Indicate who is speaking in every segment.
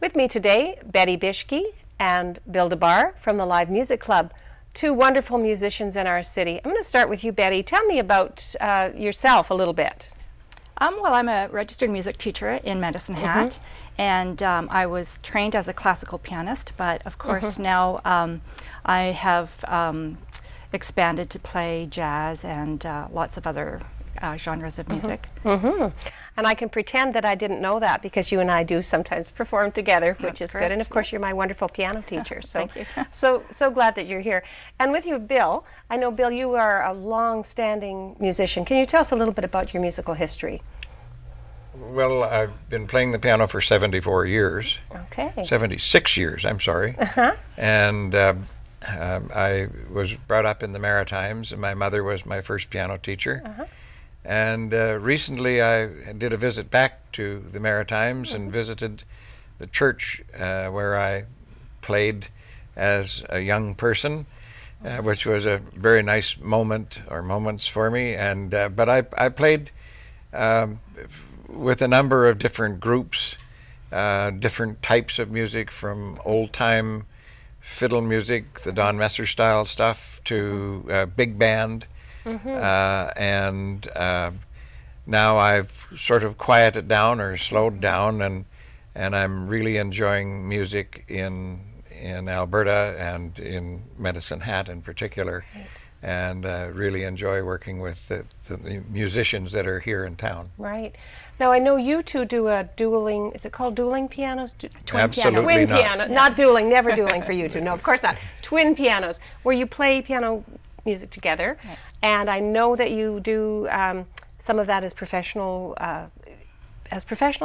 Speaker 1: With me today, Betty Bischke and Bill desBarres from the Live Music Club, two wonderful musicians in our city. I'm going to start with you, Betty. Tell me about yourself a little bit.
Speaker 2: Well, I'm a registered music teacher in Medicine Hat, and I was trained as a classical pianist, but of course now I have expanded to play jazz and lots of other genres of music.
Speaker 1: And I can pretend that I didn't know that because you and I do sometimes perform together, which
Speaker 2: That's
Speaker 1: is
Speaker 2: correct,
Speaker 1: good. And of course, you're my wonderful piano teacher. So,
Speaker 2: Thank you.
Speaker 1: so glad that you're here. And with you, Bill, I know, Bill, you are a long-standing musician. Can you tell us a little bit about your musical history?
Speaker 3: Well, I've been playing the piano for 74 years.
Speaker 1: Okay.
Speaker 3: 76 years, I'm sorry. And I was brought up in the Maritimes, and my mother was my first piano teacher. And recently I did a visit back to the Maritimes and visited the church where I played as a young person, which was a very nice moment or moments for me. And but I played with a number of different groups, different types of music, from old-time fiddle music, the Don Messer style stuff, to big band. And now I've sort of quieted down or slowed down, and I'm really enjoying music in Alberta and in Medicine Hat in particular. And really enjoy working with the musicians that are here in town.
Speaker 1: Right. Now, I know you two do a dueling, is it called dueling pianos?
Speaker 3: Twin Absolutely
Speaker 1: piano. Twin
Speaker 3: not.
Speaker 1: piano. Not dueling, never dueling for you two. No, of course not. Twin pianos, where you play piano music together. Right. And I know that you do some of that as professionals,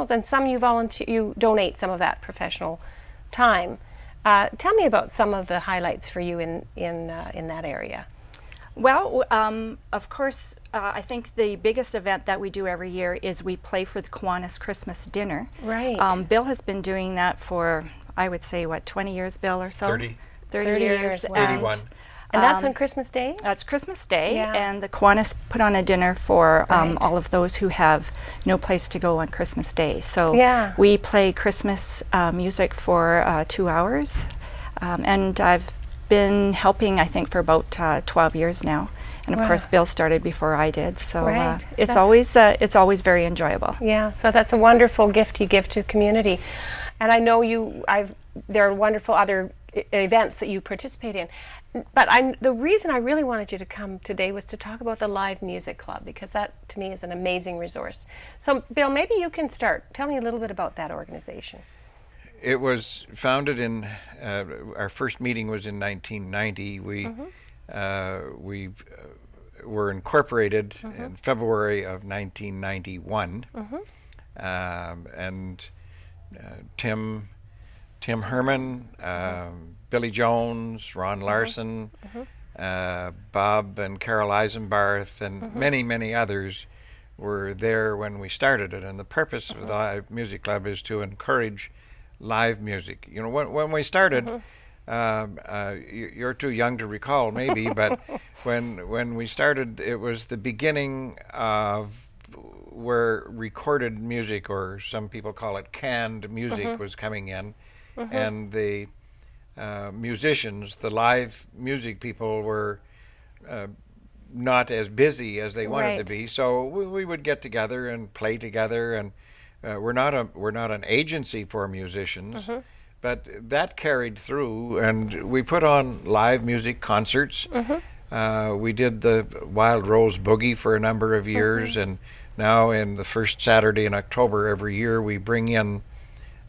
Speaker 1: and some you volunteer, you donate some of that professional time. Tell me about some of the highlights for you in that area.
Speaker 2: Well, of course, I think the biggest event that we do every year is we play for the Kiwanis Christmas dinner.
Speaker 1: Right.
Speaker 2: Bill has been doing that for, I would say, 20 years, Bill, or so?
Speaker 3: 30
Speaker 2: years.
Speaker 1: Wow.
Speaker 3: 81.
Speaker 1: And that's on Christmas Day?
Speaker 2: That's Christmas Day, and the Kiwanis put on a dinner for all of those who have no place to go on Christmas Day. So we play Christmas music for 2 hours, and I've been helping, I think, for about 12 years now. And of course, Bill started before I did, so it's always very enjoyable.
Speaker 1: Yeah, so that's a wonderful gift you give to the community. And I know there are wonderful other events that you participate in. But the reason I really wanted you to come today was to talk about the Live Music Club, because that, to me, is an amazing resource. So, Bill, maybe you can start. Tell me a little bit about that organization.
Speaker 3: It was founded in, our first meeting was in 1990. We were incorporated in February of 1991. And Tim Herman, Billy Jones, Ron Larson, Bob and Carol Eisenbarth, and many others were there when we started it. And the purpose of the Live Music Club is to encourage live music. You know, when we started, you're too young to recall maybe, but when we started, it was the beginning of where recorded music, or some people call it canned music, was coming in. And the musicians, the live music people, were not as busy as they wanted to be. So we would get together and play together, and we're not an agency for musicians, but that carried through, and we put on live music concerts. We did the Wild Rose Boogie for a number of years, and now in the first Saturday in October every year we bring in,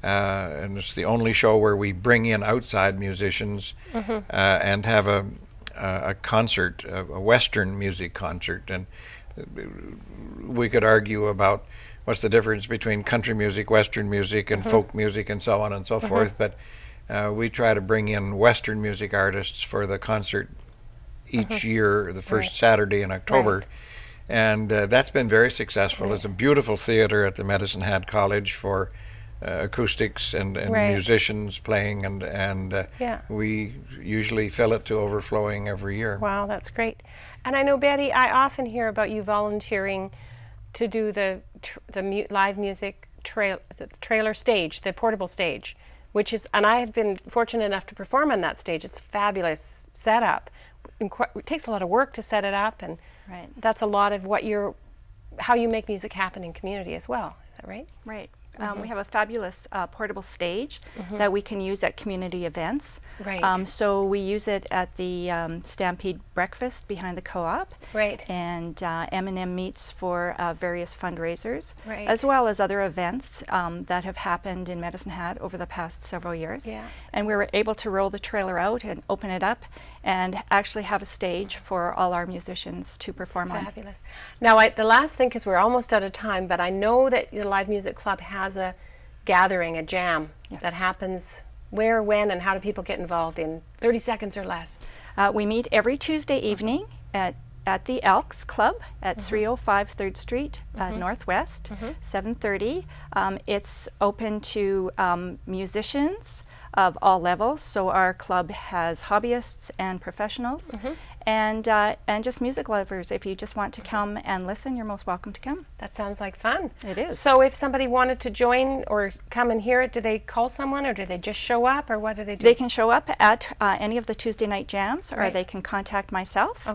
Speaker 3: and it's the only show where we bring in outside musicians and have a concert, a Western music concert. And we could argue about what's the difference between country music, Western music, and folk music, and so on and so forth. But we try to bring in Western music artists for the concert each year, the first Saturday in October. And that's been very successful. It's a beautiful theater at the Medicine Hat College for acoustics and musicians playing, and we usually fill it to overflowing every year.
Speaker 1: Wow, that's great. And I know, Betty, I often hear about you volunteering to do the live music trailer stage, the portable stage, which is, and I have been fortunate enough to perform on that stage. It's a fabulous setup. It takes a lot of work to set it up, and that's a lot of how you make music happen in community as well. Is that right?
Speaker 2: Right. We have a fabulous portable stage that we can use at community events.
Speaker 1: Right.
Speaker 2: So we use it at the Stampede Breakfast behind the co-op.
Speaker 1: Right.
Speaker 2: And M&M meets for various fundraisers,
Speaker 1: right.
Speaker 2: as well as other events that have happened in Medicine Hat over the past several years.
Speaker 1: Yeah.
Speaker 2: And we were able to roll the trailer out and open it up and actually have a stage for all our musicians to perform on.
Speaker 1: Fabulous. Now, the last thing, because we're almost out of time, but I know that the Live Music Club has a gathering, a jam, that happens where, when, and how do people get involved in 30 seconds or less?
Speaker 2: We meet every Tuesday evening at the Elks Club at 305 3rd Street Northwest, 7:30. It's open to musicians of all levels, so our club has hobbyists and professionals, and just music lovers. If you just want to come and listen, you're most welcome to come.
Speaker 1: That sounds like fun.
Speaker 2: It is.
Speaker 1: So if somebody wanted to join or come and hear it, do they call someone, or do they just show up, or what do they do?
Speaker 2: They can show up at any of the Tuesday night jams, or they can contact myself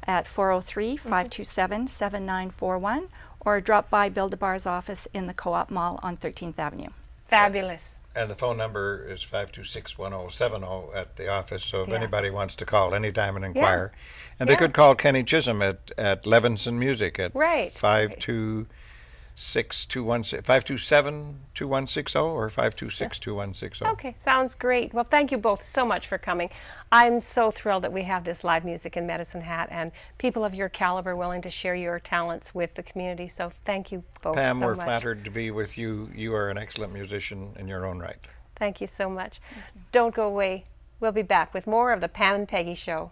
Speaker 2: at 403-527-7941, or drop by Bill desBarres' office in the Co-op Mall on 13th Avenue. Fabulous.
Speaker 3: And the phone number is 526-1070 at the office, so if anybody wants to call anytime and inquire. And they could call Kenny Chisholm at Levinson Music at 527-2160 or 526-2160.
Speaker 1: Okay, sounds great. Well, thank you both so much for coming. I'm so thrilled that we have this live music in Medicine Hat and people of your caliber willing to share your talents with the community. So thank you both
Speaker 3: Pam,
Speaker 1: so
Speaker 3: we're
Speaker 1: much.
Speaker 3: flattered to be with you. You are an excellent musician in your own right.
Speaker 1: Thank you so much. Don't go away. We'll be back with more of the Pam and Peggy Show.